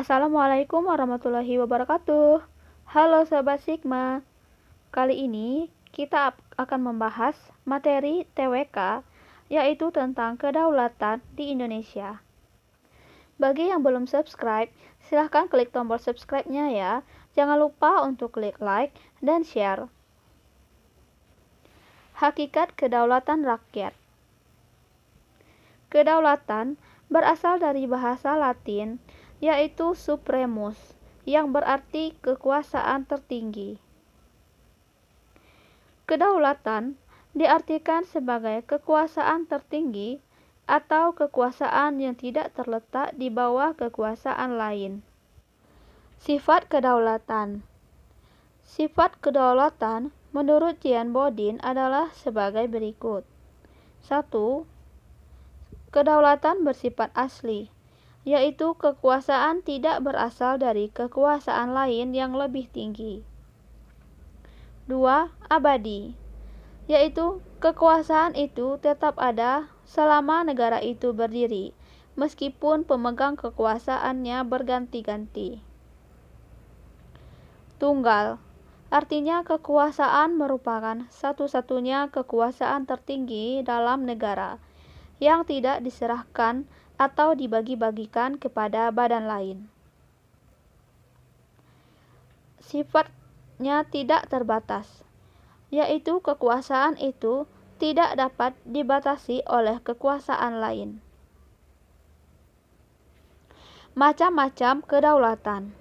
Assalamualaikum warahmatullahi wabarakatuh. Halo Sobat Sigma. Kali ini kita akan membahas materi TWK, yaitu tentang kedaulatan di Indonesia. Bagi yang belum subscribe, silahkan klik tombol subscribe-nya ya. Jangan lupa untuk klik like dan share. Hakikat kedaulatan rakyat. Kedaulatan berasal dari bahasa Latin, yaitu supremus, yang berarti kekuasaan tertinggi. Kedaulatan diartikan sebagai kekuasaan tertinggi atau kekuasaan yang tidak terletak di bawah kekuasaan lain. Sifat kedaulatan. Sifat kedaulatan menurut Jean Bodin adalah sebagai berikut. 1. Kedaulatan bersifat asli, yaitu kekuasaan tidak berasal dari kekuasaan lain yang lebih tinggi. 2. Abadi, yaitu kekuasaan itu tetap ada selama negara itu berdiri, meskipun pemegang kekuasaannya berganti-ganti. Tunggal, artinya kekuasaan merupakan satu-satunya kekuasaan tertinggi dalam negara, yang tidak diserahkan atau dibagi-bagikan kepada badan lain. Sifatnya tidak terbatas, yaitu kekuasaan itu tidak dapat dibatasi oleh kekuasaan lain. Macam-macam kedaulatan.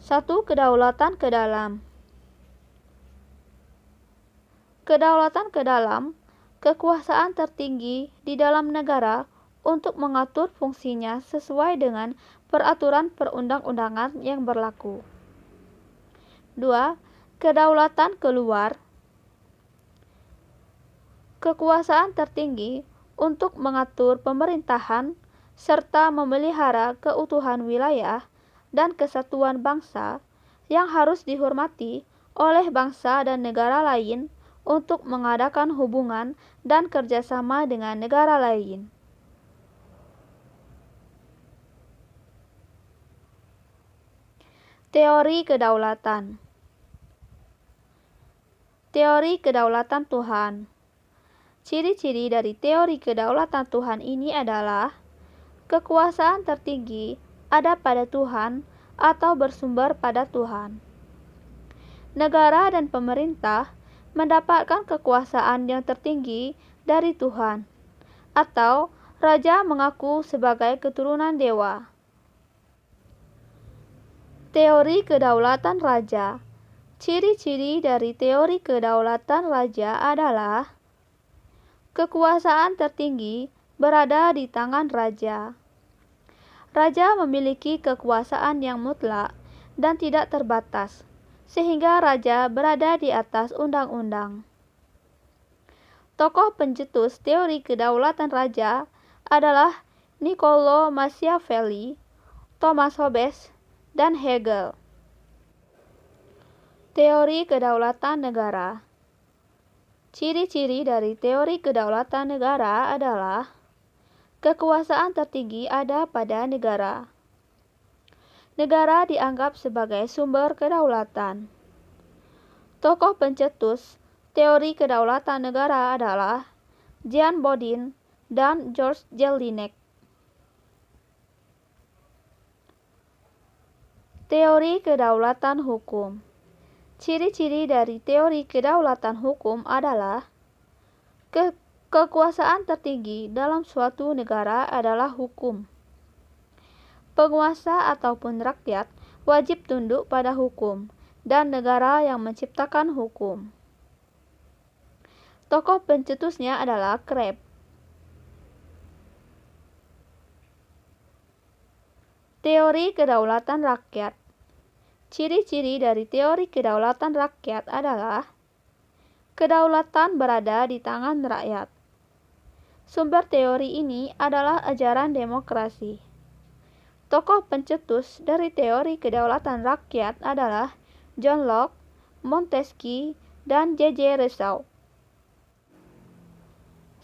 1. Kedaulatan ke dalam. Kedaulatan ke dalam, kekuasaan tertinggi di dalam negara untuk mengatur fungsinya sesuai dengan peraturan perundang-undangan yang berlaku. 2. Kedaulatan keluar, kekuasaan tertinggi untuk mengatur pemerintahan serta memelihara keutuhan wilayah dan kesatuan bangsa yang harus dihormati oleh bangsa dan negara lain untuk mengadakan hubungan dan kerjasama dengan negara lain. Teori kedaulatan. Teori kedaulatan Tuhan. Ciri-ciri dari teori kedaulatan Tuhan ini adalah kekuasaan tertinggi ada pada Tuhan atau bersumber pada Tuhan. Negara dan pemerintah mendapatkan kekuasaan yang tertinggi dari Tuhan, atau raja mengaku sebagai keturunan dewa. Teori kedaulatan raja. Ciri-ciri dari teori kedaulatan raja adalah kekuasaan tertinggi berada di tangan raja. Raja memiliki kekuasaan yang mutlak dan tidak terbatas, sehingga raja berada di atas undang-undang. Tokoh pencetus teori kedaulatan raja adalah Niccolò Machiavelli, Thomas Hobbes, dan Hegel. Teori kedaulatan negara. Ciri-ciri dari teori kedaulatan negara adalah kekuasaan tertinggi ada pada negara. Negara dianggap sebagai sumber kedaulatan. Tokoh pencetus teori kedaulatan negara adalah Jean Bodin dan George Jelinek. Teori kedaulatan hukum. Ciri-ciri dari teori kedaulatan hukum adalah kekuasaan tertinggi dalam suatu negara adalah hukum. Penguasa ataupun rakyat wajib tunduk pada hukum dan negara yang menciptakan hukum. Tokoh pencetusnya adalah Kreb. Teori kedaulatan rakyat. Ciri-ciri dari teori kedaulatan rakyat adalah kedaulatan berada di tangan rakyat. Sumber teori ini adalah ajaran demokrasi. Tokoh pencetus dari teori kedaulatan rakyat adalah John Locke, Montesquieu, dan J.J. Rousseau.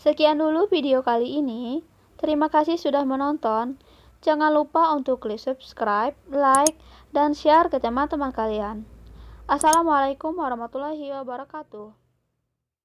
Sekian dulu video kali ini. Terima kasih sudah menonton. Jangan lupa untuk klik subscribe, like, dan share ke teman-teman kalian. Assalamualaikum warahmatullahi wabarakatuh.